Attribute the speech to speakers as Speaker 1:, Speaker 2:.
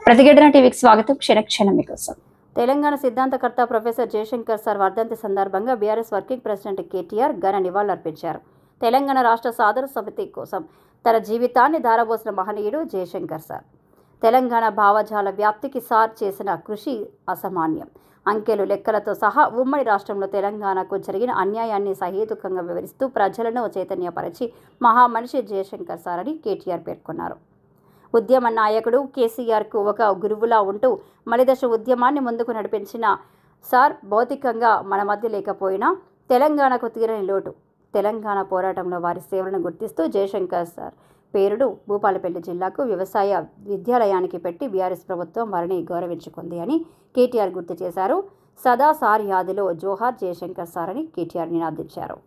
Speaker 1: ప్రతిఘటన టీవీకి స్వాగతం. క్షణక్షణం మీకోసం.
Speaker 2: తెలంగాణ సిద్ధాంతకర్త ప్రొఫెసర్ జయశంకర్ సార్ వర్ధంతి సందర్భంగా బీఆర్ఎస్ వర్కింగ్ ప్రెసిడెంట్ కేటీఆర్ ఘన నివాళులర్పించారు. తెలంగాణ రాష్ట్ర సాధన సమితి కోసం తన జీవితాన్ని ధారపోసిన మహనీయుడు జయశంకర్ సార్. తెలంగాణ భావజాల వ్యాప్తికి సార్ చేసిన కృషి అసామాన్యం. అంకెలు లెక్కలతో సహా ఉమ్మడి రాష్ట్రంలో తెలంగాణకు జరిగిన అన్యాయాన్ని సహేతుకంగా వివరిస్తూ ప్రజలను చైతన్యపరిచి మహామనిషి జయశంకర్ సార్ అని కేటీఆర్ పేర్కొన్నారు. ఉద్యమ నాయకుడు కేసీఆర్కు ఒక గురువులా ఉంటూ మలిదశ ఉద్యమాన్ని ముందుకు నడిపించిన సార్ భౌతికంగా మన మధ్య లేకపోయినా తెలంగాణకు తీరని లోటు. తెలంగాణ పోరాటంలో వారి సేవలను గుర్తిస్తూ జయశంకర్ సార్ పేరుడు భూపాలపల్లి జిల్లాకు వ్యవసాయ విద్యాలయానికి పెట్టి బీఆర్ఎస్ ప్రభుత్వం వారిని గౌరవించుకుంది అని కేటీఆర్ గుర్తు చేశారు. సదా సార్ యాదిలో జోహార్ జయశంకర్ సార్ అని కేటీఆర్ నినాదించారు.